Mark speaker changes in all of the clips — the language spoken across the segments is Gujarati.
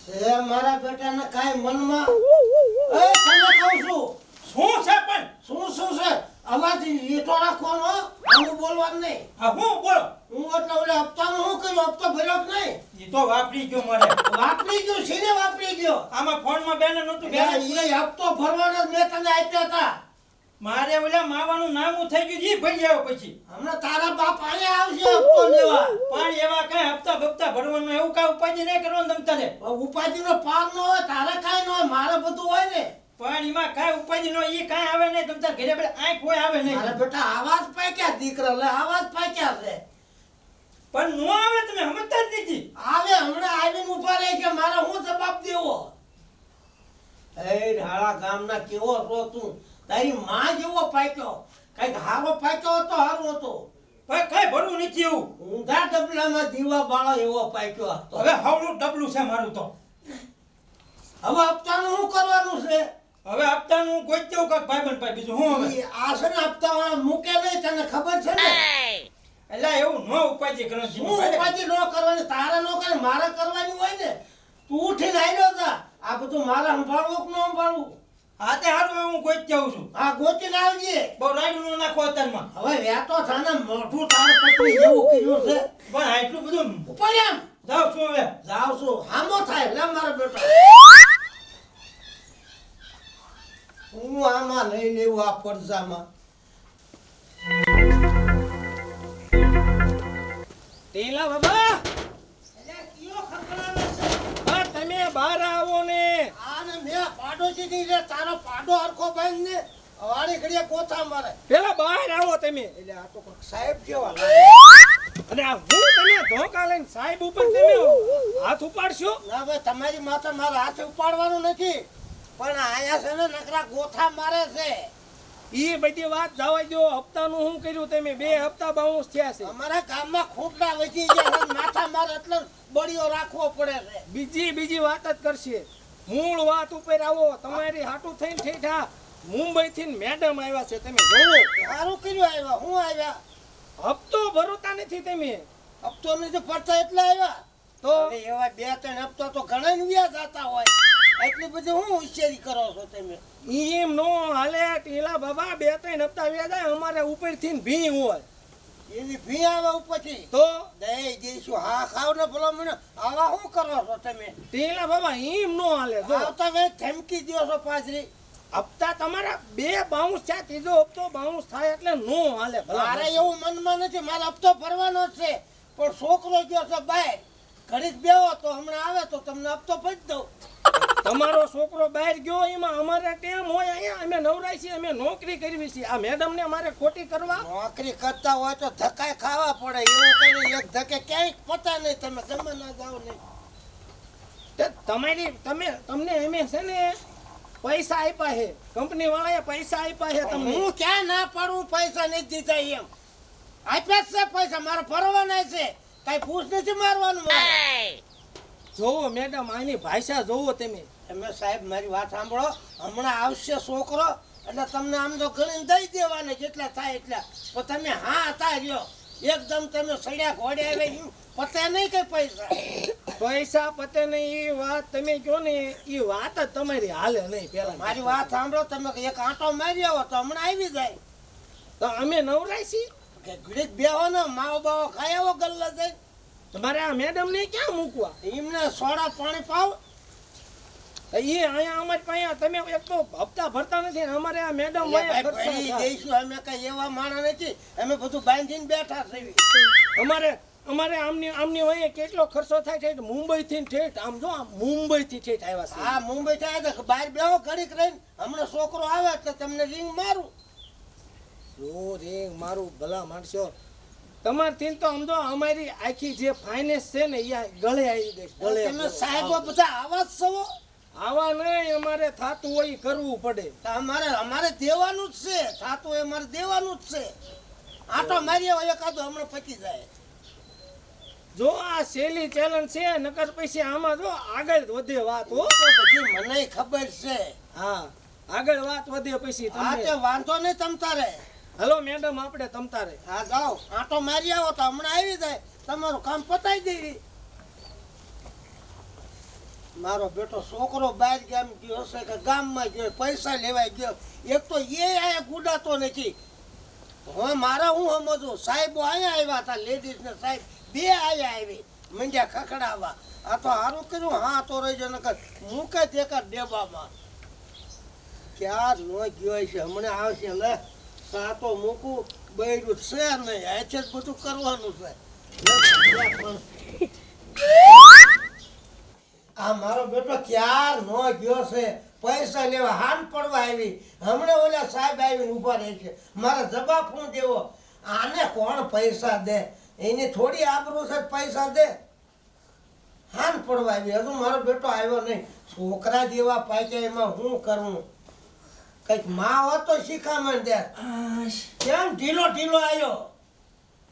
Speaker 1: એ મારા બેટાને કાઈ મનમાં એ તને કહું છું
Speaker 2: શું છે પણ
Speaker 1: શું છે અવાજ ઈટો રાખવાનો આનું બોલવાનું નહીં
Speaker 2: આ હું બોલો
Speaker 1: હું એટલે ઓલે હપ્તાનું શું કર્યું હપ્તો ભર્યો કે નહીં
Speaker 2: ઈ તો વાપરી ગયો મારે
Speaker 1: વાપરી ગયો સીને વાપરી ગયો
Speaker 2: આમાં ફોનમાં બેને નહોતું
Speaker 1: એ હપ્તો ભરવાનો જ મેં તને આપ્યા હતા
Speaker 2: મારે ઓલા માવાનું નામું થઈ ગયું ઈ ભરી આવ્યો પછી
Speaker 1: હમણાં તારા બાપ અહીંયા આવશે હપ્તો લેવા
Speaker 2: પણ એવા કઈ હપ્તા બપ્તા ભરવાનું એવું કઈ ઉપાધિ નહીં કરવાનું તમ તારે
Speaker 1: ઉપાધિનો પાર ન હોય તારે કાંઈ ન હોય મારે બધું હોય ને
Speaker 2: પણ એમાં કઈ ઉપાધિ નો ઈ કઈ આવે નહીં તમ તાર ઘરે બેઠા આંખ હોય આવે નહીં
Speaker 1: મારા બેટા આવાજ પાક્યા દીકરા લે આવાજ પાક્યા છે
Speaker 2: પણ નો આવે તમે સમજતા જ નથી
Speaker 1: આવે હમણાં આવીને ઉભા રહે કે મારે હું જવાબ દેવો એ ઢાળા ગામના કેવો રો તું તારી માં જેવો પાક્યો કઈક હારો પાક્યો હતો હારો હતો
Speaker 2: પણ કઈ ભરવું નથી એવું
Speaker 1: ઊંધા ડબલામાં દીવા બાળો એવો પાક્યો હતો
Speaker 2: હવે હવનું ડબલું છે મારું તો
Speaker 1: હવે હપ્તાનું શું કરવાનું છે
Speaker 2: હવે હપ્તાનું હું ગોઈ દેવું કાક ભાઈબંધ પાસે બીજું હું હવે
Speaker 1: આ છે ને હપ્તા વાળા મૂકે નહીં તને ખબર છે ને
Speaker 2: એટલે એવું નો ઉપાધિ કરો છો
Speaker 1: હું ઉપાધિ ન કરવાની તારે ન કરે મારે કરવાની હોય ને તું ઉઠીને આવ્યો તા આ બધું મારે સંભાળવું કે ન સંભાળવું
Speaker 2: હા તે હારું હું ગોઈ જાઉં છું
Speaker 1: આ ગોતીને આવજે
Speaker 2: બહુ રાયડું નો નાખો અત્યારમાં
Speaker 1: હવે વ્યાતો થાને મોઢું તારે પકડી જેવું કર્યું છે
Speaker 2: પણ આટલું બધું
Speaker 1: ઉપર એમ
Speaker 2: જાઉં છું હવે
Speaker 1: જાવ છું હામો થાય લે મારો બેટો હું આમાં નહીં લેવું આ પડસામાં
Speaker 3: ટેલા બાબા
Speaker 1: એટલે કયો ખખડાવે છે
Speaker 3: આ તમે બહાર આવો ને
Speaker 1: આને મેં પાડોશી ની રે તારો પાડો હરખો બાંધ ને વાળી ઘડીએ કોથા મારે
Speaker 3: પેલા બહાર આવો તમે
Speaker 1: એટલે આ તો કોઈક સાહેબ જેવા લાગે
Speaker 3: અને આ હું તમે ધોકા લઈને સાહેબ ઉપર તમે હાથ ઉપાડશો
Speaker 1: ના ભાઈ તમારી માથે મારા હાથે ઉપાડવાનું નથી પણ આયા છે ને નકરા ગોથા મારે છે
Speaker 3: ઈ બધી વાત જવા દો હપ્તાનું શું કર્યું તમે 2 હપ્તા બાઉન્સ થયા છે
Speaker 1: અમારા ગામમાં ખૂંટડા વધી ગયા છે માથા મારે એટલે બળીઓ રાખવો પડે છે
Speaker 3: બીજી વાત જ કરશે મૂળ વાત ઉપર આવો તમારી હાટું થઈને ઠેઠા મુંબઈ થી મેડમ આવ્યા છે તમે જોવો
Speaker 1: સારું કર્યું આવ્યા હું આવ્યા
Speaker 3: હપ્તો ભરતા નથી તમે
Speaker 1: હપ્તો નથી પડતા એટલે આવ્યા
Speaker 3: તો
Speaker 1: હવે એવા 2-3 હપ્તા તો ઘણા ને વ્યાજ જતા હોય એટલી બધી હું હોશિયારી કરો છો તમે
Speaker 3: એમ નો હાલે ટીલા બાબા 2-3 હપ્તા વ્યાજ અમારે ઉપરથી ભી હોય
Speaker 1: એવી ભી આવે ઉપરથી
Speaker 3: તો
Speaker 1: દઈ દઈશું હા ખાવ ને ભલો મને આવા શું કરો છો તમે
Speaker 3: ટીલા બાબા એમ નો હાલે જો
Speaker 1: આવતા વે ધમકી દો છો પાછરી
Speaker 3: હપ્તા તમારા 2 બાઉન્સ થયા ત્રીજો હપ્તો બાઉન્સ થાય એટલે નો હાલે
Speaker 1: મારે એવું મનમાં નથી મારે હપ્તો ભરવાનો જ છે પણ છોકરો ગયો છે બહાર ઘડીક બેહો તો હમણાં આવે તો તમને હપ્તો ભરી દઉં
Speaker 3: તમારો છોકરો બહાર ગયો એમાં અમારે ટેમ હોય અહીંયા અમે નવરાય છીએ અમે નોકરી કરવી છે આ મેડમ ને અમારે ખોટી કરવા
Speaker 1: નોકરી કરતા હોય તો ધક્કા ખાવા પડે એવું કઈ એક ધક્કે ક્યાંય પતા નહીં તમે ગમે ના જાવ નહીં
Speaker 3: તે તમને એમે છે ને પૈસા આપ્યા છે કંપની વાળાએ પૈસા આપ્યા છે તમને
Speaker 1: હું ક્યાં ના પાડું પૈસા નહીં દીધા એમ આપ્યા જ છે પૈસા મારે ભરવાના છે કઈ પૂછ નથી મારવાનું મારે
Speaker 3: જોવો મેડમ આની ભાષા જોવો તમે
Speaker 1: સાહેબ મારી વાત સાંભળો હમણાં આવશે છોકરો એટલે તમને આમ તો ગણીને દઈ દેવાને જેટલા થાય એટલા પણ તમે હા હતા રહ્યો એકદમ તમે સડ્યા ઘોડે આવે એમ પતે નહીં કઈ
Speaker 3: પૈસા પતે નહીં એ વાત તમે કહો ને એ વાત જ તમારી હાલે નહીં પેલા
Speaker 1: મારી વાત સાંભળો તમે એક આંટો મારી આવો તો હમણાં આવી જાય
Speaker 3: તો અમે નવરાય છીએ
Speaker 1: કે ઘડીક બેહો ને માવો બાવો ખાઈ આવો ગલ્લા જાય
Speaker 3: તમારે આ મેડમ ને ક્યાં મૂકવા
Speaker 1: એમને સોડા પાણી પાવ
Speaker 3: એ અહીંયા અમારી પાસે તમે એક તો હપ્તા ભરતા નથી ને અમારે આ મેડમ વાયા ખર્ચા થાય.
Speaker 1: જઈશું અમે કઈ એવા માણસ નથી અમે બધું બાંધીને બેઠા છીએ
Speaker 3: અમારે આમની વયે કેટલો ખર્ચો થાય છે મુંબઈ થી ઠેઠ આમ જો મુંબઈ થી ઠેઠ આવ્યા છે
Speaker 1: હા મુંબઈ થાય તો બહાર બેહો ઘડીક રહીને હમણાં છોકરો આવે એટલે તમને રિંગ મારું
Speaker 3: જો રે મારું ભલા માણસો તમારથી તો સમજો અમારી આખી જે ફાઇનાન્સ છે ને એ ગળે આવી ગઈ ગળે
Speaker 1: તમે સાહેબો બધા આવા જ છો
Speaker 3: આવા નહીં અમારે થાતું હોય ઈ કરવું પડે
Speaker 1: તો અમારે દેવાનું જ છે થાતું હોય અમારે દેવાનું જ છે આટો મારી આવો એકાદો હમણાં પકી જાય
Speaker 3: જો આ સેલી ચેલેન્જ છે નકર પછી આમાં જો આગળ વધે વાત હો
Speaker 1: તો બધી મને ખબર છે
Speaker 3: હા આગળ વાત વધે પછી
Speaker 1: હા તે
Speaker 3: તમને
Speaker 1: વાંધો નહીં તમ તારે
Speaker 3: હલો મેડમ આપણે તમતારે
Speaker 1: હા જાઓ આટો મારી આવો તો હમણાં આવી જાય તમારું કામ પતાવી દેવી મારો બેટો છોકરો બહાર ગામ ગયો હશે કે ગામમાં ગયો પૈસા લેવાય ગયો એક તો એ આયા ગુડાતો નથી. હવે મારે હું સમજવું સાહેબો અહીંયા આવ્યા હતા લેડીઝ ને સાહેબ બે આયા આવી મંડ્યા ખખડાવવા. આ તો સારું કર્યું હા તો રહી જાય નકર મૂકે તે કા ડેબામાં ક્યાં ન ગયો છે હમણાં આવશે લે સાતો મૂકું બૈરું છે નહીં આ છે જ બધું કરવાનું છે. આ મારો બેટો ક્યાં ન ગયો છે પૈસા લેવા હાન પડવા આવી હમણાં ઓલા સાહેબ આવીને ઊભા રહે છે મારે જવાબ શું દેવો. આને કોણ પૈસા દે એની થોડી આબરૂ છે પૈસા દે. હાન પડવા આવી હજુ મારો બેટો આવ્યો નહીં છોકરા જેવા પાક્યા એમાં શું કરવું કઈક માં હોત તો શીખામણ દે. કેમ ઢીલો ઢીલો આવ્યો?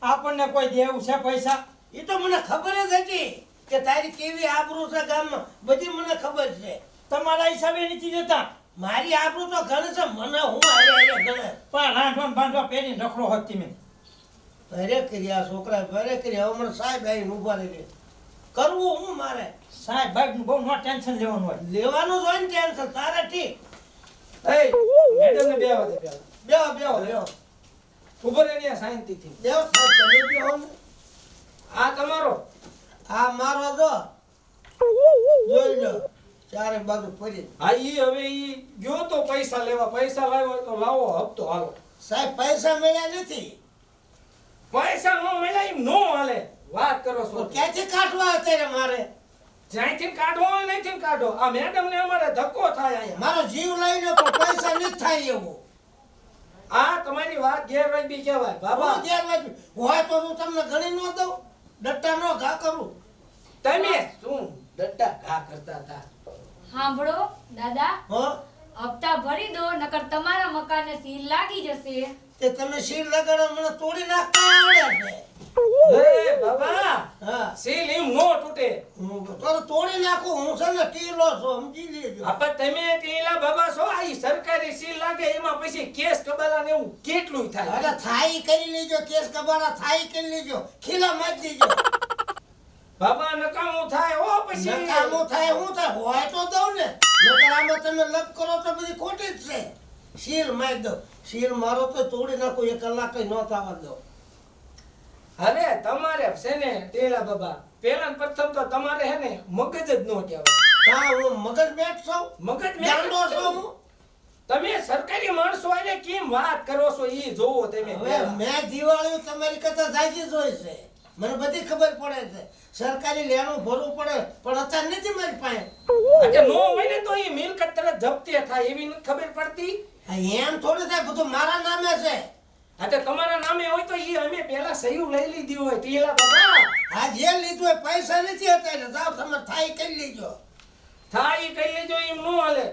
Speaker 2: આપણને કોઈ દેવું છે પૈસા?
Speaker 1: એ તો મને ખબર જ હતી કે તારી કેવી આબરૂ છે ગામમાં બધી મને ખબર છે.
Speaker 2: તમારા હિસાબે નથી દેતા.
Speaker 1: મારી આબરૂ તો ગણે છે મને હું હારે ગણે
Speaker 2: પણ રાંધવા બાંધવા પહેરી નખરો હોત તમે.
Speaker 1: ભરે કર્યા છોકરા ભરે કર્યા હમણાં સાહેબ આવીને ઊભા રહી કરવું હું મારે
Speaker 2: સાહેબ ભાઈ બહુ નો ટેન્શન લેવાનું હોય.
Speaker 1: લેવાનું જ હોય ને ટેન્શન તારે ઠીક.
Speaker 3: એ મેડમ ને બેવા દે પેલા.
Speaker 1: બેહો બેહો બેહો
Speaker 3: ઉભો રહે ને શાંતિથી.
Speaker 1: બેહો સાહેબ તમે બેહો ને.
Speaker 3: આ તમારો
Speaker 1: આ મારો જો જોઈ લો ચારે બાજુ ફરી.
Speaker 3: હા ઈ હવે ઈ ગયો તો પૈસા લેવા પૈસા લાવ્યો તો લાવો હપ્તો હાલો.
Speaker 1: સાહેબ પૈસા મળ્યા નથી.
Speaker 3: પૈસા નો મળ્યા એમ નો હાલે. વાત કરો
Speaker 1: તો
Speaker 3: છો
Speaker 1: ક્યાંથી કાઢવા અત્યારે મારે?
Speaker 3: જ્યાંથી કાઢો હોય ત્યાંથી કાઢો. આ મેડમ ને અમારે ધક્કો થાય અહીંયા.
Speaker 1: મારો જીવ લઈને તો પૈસા નથી થાય એવું.
Speaker 3: આ તમારી વાત ગેરવાજબી કહેવાય બાબા.
Speaker 1: હું ગેરવાજબી હોય તો હું તમને ગણી ન દઉં ડટ્ટા નો ઘા કરું.
Speaker 3: તમે શું ડટ્ટા ઘા કરતા હતા?
Speaker 4: સાંભળો દાદા,
Speaker 1: હો
Speaker 4: હપ્તા ભરી દો નકર તમારા મકાનને સીલ લાગી જશે.
Speaker 1: તે તમે શીર લગાડો મને તોડી નાખતા આવડે છે.
Speaker 3: એ બાબા
Speaker 1: હા
Speaker 3: સીલ એમ નો તૂટે.
Speaker 1: હું તો તોડી નાખું હું છે ને ટીલો છું સમજી લેજો.
Speaker 3: આપા તમે ટીલા બાબા છો. આ ઈ સરકારી સીલ લાગે એમાં પછી કેસ કબાલા ને એવું કેટલું થાય.
Speaker 1: અરે થાઈ કરી લેજો કેસ કબાડા થાઈ કરી લેજો ખીલા મારી દેજો.
Speaker 3: બાબા નકામું થાય હો પછી.
Speaker 1: નકામું થાય હું થાય હોય તો દઉં ને નકર આમાં તમે લપ કરો તો બધી ખોટી જ છે. શીલ મારી દો શીલ મારો તો તોડી નાખું 1 કલાક ન થવા દો.
Speaker 3: અરે તમારે છે ને ટીલા બાબા પેલા ને પ્રથમ તો તમારે હે ને મગજ જ નો કહેવાય.
Speaker 1: કા હું મગજ બેઠ છું
Speaker 3: મગજ
Speaker 1: ગાંડો છું હું?
Speaker 3: તમે સરકારી માણસો આને કેમ વાત કરો છો ઈ જોવો તમે.
Speaker 1: હવે મેં દિવાળી તમારી કરતા જાજી જોઈ છે મને બધી ખબર પડે છે. સરકારી લેણું ભરવું પડે પણ અત્યારે નથી મારી પાસે.
Speaker 3: એટલે નો હોય ને તો ઈ મિલકત તરત જપ્તે થાય એવી નથી ખબર પડતી.
Speaker 1: આ એમ થોડું થાય બધું મારા નામે છે.
Speaker 3: એટલે તમારા નામે હોય તો ઈ અમે પેલા સહી લઈ લીધી હોય ટીલા બાબા.
Speaker 1: આ જે લીધું હોય પૈસા નથી અત્યારે જાવ તમે થાય કરી લેજો.
Speaker 3: થાય ઈ કઈ લેજો એમ નો હાલે.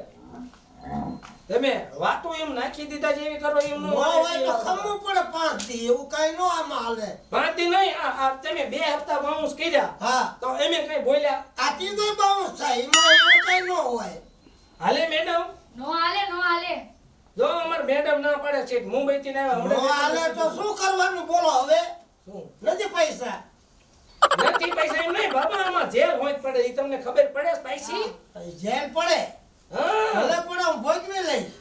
Speaker 3: તમે વાતો એમ નાખી દીધા જેવી કરો એમ
Speaker 1: નો
Speaker 3: નો
Speaker 1: હોય તો ખમવું પડે 5 દી એવું કઈ નો આમાં હાલે.
Speaker 3: પાંચથી નહીં આ તમે 2 હપ્તા બાઉન્સ કર્યા
Speaker 1: હા
Speaker 3: તો એમે કઈ બોલ્યા
Speaker 1: આ ત્રીજો બાઉન્સ થાય એમાં એવું કઈ નો હોય.
Speaker 3: હાલે મેડમ?
Speaker 4: નો હાલે નો હાલે.
Speaker 3: જો અમાર મેડમ ના પડે છે મુંબઈ થી આવ્યા
Speaker 1: નો હાલે તો શું કરવાનું બોલો હવે?
Speaker 3: શું
Speaker 1: નથી પૈસા.
Speaker 3: નથી પૈસા એમ નહીં બાબા આમાં જેલ હોય જ પડે ઈ તમને ખબર પડે પૈસી?
Speaker 1: જેલ પડે
Speaker 3: હા
Speaker 1: ભલે પડે હું ભોગવી લઈશ.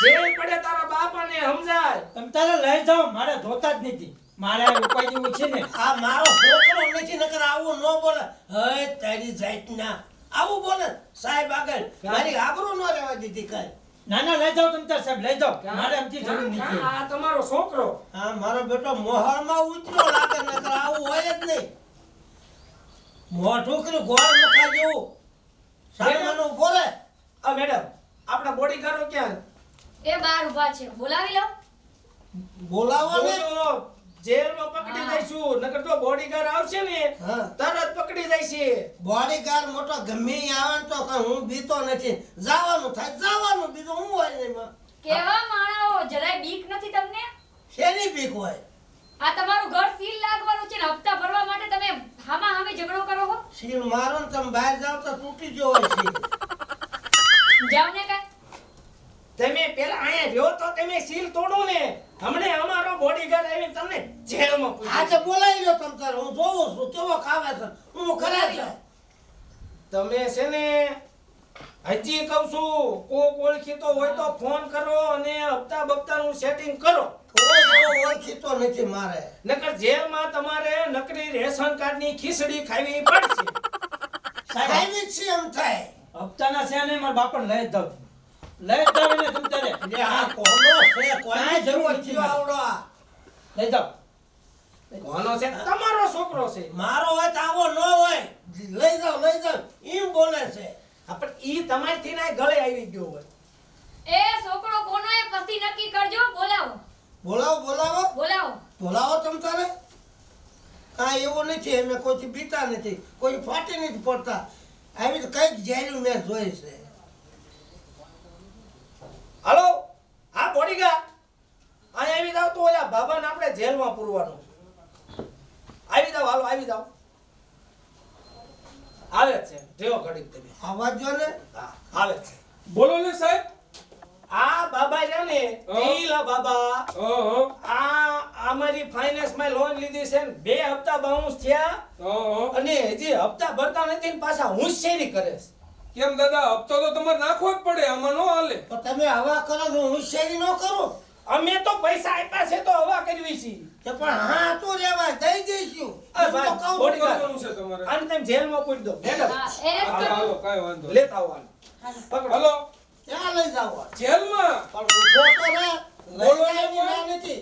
Speaker 3: જેલ પડે તારા બાપાને સમજાય.
Speaker 2: તમે તારે લઈ જાઓ મારે ધોતા જ નથી. મારે ઉપાય જેવું છે ને.
Speaker 1: આ મારો છોકરો નથી નકર આવું ન બોલે. હે તારી જાતના આવું બોલે સાહેબ આગળ મારી આબરૂ ન રહેવા દીધી કઈ.
Speaker 2: ના ના લઈ જાઓ તમે તાર સાહેબ લઈ જાઓ. મારે એમથી જરૂર નથી.
Speaker 3: આ તમારો છોકરો
Speaker 1: હા મારો બેટો મોહળમાં ઉતરો લાગે નકર આવું હોય જ નહીં. મોઢું કર્યું ગોળ મુખા જેવું સામાનું બોલે.
Speaker 3: આ મેડમ આપણા બોડીગાર્ડો ક્યાં?
Speaker 4: એ બાર ઊભા છે, બોલાવી લો.
Speaker 1: બોલાવો ને.
Speaker 3: હું તો જેલમાં પકડી જઈશું નકર તો બોડીગાર્ડ આવશે ને
Speaker 1: હા
Speaker 3: તરત પકડી જાય છે.
Speaker 1: બોડીગાર્ડ મોટો ગમે ઈ આવે ને તો કઈ હું બીતો નથી. જવાનું થાય જવાનું બીજું હું હોય ને એમાં.
Speaker 4: કેવા માણાઓ, જરાય બીક નથી તમને?
Speaker 1: શેની બીક હોય?
Speaker 4: આ તમારું ઘર સીલ લાગવાનું છે ને હપ્તા ભરવા માટે તમે હામા હામે ઝઘડો કરો છો?
Speaker 1: શીર મારો ને તમે બહાર જાવ તો તૂટી ગયો હોય શીર.
Speaker 4: જાવ ને કાંઈ.
Speaker 3: તમે પેલા અહીંયા રહ્યો તો તમે સીલ તોડો ને. હમણે અમારો બોડીગાર્ડ આવીને તમને જેલમાં પૂરી
Speaker 1: આજે બોલાવી લો તમ તારે હું જોઉં છું કેવો ખાવે છે હું કરે છે.
Speaker 3: તમે છે ને હજી કહું છું કોક ઓળખીતો હોય તો ફોન કરો અને હપ્તા બપ્તાનું સેટિંગ કરો.
Speaker 1: કોઈ એવો ઓળખીતો નથી મારે.
Speaker 3: નકર જેલમાં તમારે નકરી રેશન કાર્ડની ખીચડી ખાવી પડશે.
Speaker 1: સાહેબ છે એમ થાય.
Speaker 2: હપ્તાના છે ને મારા બાપાને લઈ જ દઉં. લઈ જ દઉં એને તમ તારે.
Speaker 1: એટલે આ કોનો છે? કોની જરૂર છે આવડો આ?
Speaker 2: લઈ દઉં.
Speaker 3: કોનો છે? તમારો છોકરો છે.
Speaker 1: મારો હોય તો આવો ન હોય. લઈ જાઓ એમ બોલે છે.
Speaker 3: હા, પણ ઈ તમારથી ના ગળે આવી ગયો હોય.
Speaker 4: એ છોકરો કોનો એ પછી નક્કી કરજો. બોલાવો
Speaker 1: બોલાવો તમ તારે. કાંઈ એવું નથી. અમે કોઈથી બીતા નથી, કોઈ ફાટી નથી પડતા. આવી તો કઈક જેલું મેં જોઈ છે.
Speaker 3: હાલો, હા બોડીગાર્ડ, અહીં આવી જાવ તો ઓલા બાબાને આપણે જેલમાં પૂરવાનું છે. આવી જાવ, હાલો આવી જાવ. આવે જ છે, જેવો ઘડીક તમે.
Speaker 1: આવાજ જો ને.
Speaker 3: હા, આવે જ છે.
Speaker 5: બોલો ને સાહેબ.
Speaker 3: આ બાબા છે ને, ટીલા બાબા,
Speaker 5: હા
Speaker 3: આ અમારી ફાઇનાન્સ માં લોન લીધી છે ને 2 હપ્તા બાઉન્સ થયા
Speaker 5: હા.
Speaker 3: અને હજી હપ્તા ભરતા નથી ને પાછા હોશિયારી કરે છે.
Speaker 5: કેમ દાદા, હપ્તો તો તમારે નાખવો જ પડે, આમાં નો હાલે.
Speaker 1: તો તમે હવા કરો છો, હોશિયારી ન કરો.
Speaker 3: અમે તો પૈસા આપ્યા છે તો હવા કરવી છે.
Speaker 1: તો પણ હા તો રેવા દઈ દઈશું.
Speaker 3: આ
Speaker 1: એમ તો
Speaker 3: ભાઈ,
Speaker 1: કહું.
Speaker 3: બોડી-
Speaker 5: શું કરવાનું છે તમારે?
Speaker 3: આને તમે જેલમાં પૂરી દો મેડમ.
Speaker 4: હા એને જ
Speaker 5: હાલો
Speaker 4: કરો.
Speaker 5: હાલો, કાંઈ વાંધો નહીં.
Speaker 3: લેતા આવવાનું. પકડો.
Speaker 5: હાલો,
Speaker 1: ક્યાં લઈ જાવ?
Speaker 5: જેલમાં.
Speaker 1: પણ ઊભો તો રહે. લઈ જાય ની ના નથી.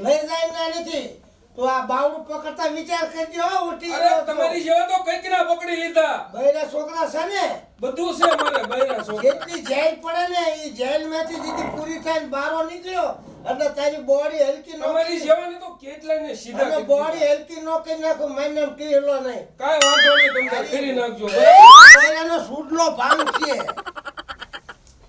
Speaker 1: લઈ જાય ના નથી. તો આ બાવડું પકડતા વિચાર કરજો. હો, ઉઠી
Speaker 5: અરે
Speaker 1: ગયો તો.
Speaker 5: તમારી જેવા તો કંઈક ના પકડી લીધા.
Speaker 1: બૈરા છોકરા છે ને,
Speaker 5: બધું છે મારે બૈરા છોકરા.
Speaker 1: જેટલી જેલ પડે ને એ જેલ માંથી દીદી પૂરી થઈને બહાર નીકળ્યો એટલે તારી બોડી હલકી ન
Speaker 5: તમારી
Speaker 1: કરી.
Speaker 5: જેવાને તો કેટલાય ને સીધા
Speaker 1: અને
Speaker 5: કરી
Speaker 1: બોડી
Speaker 5: દીધા.
Speaker 1: હલકી ન કરી નાખું. મારી નામ ટીહલો નહીં.
Speaker 5: કાંઈ વાંધો નહીં, તમે કરી નાખજો.
Speaker 1: બૈરાનો સુડલો ભાંગ છે.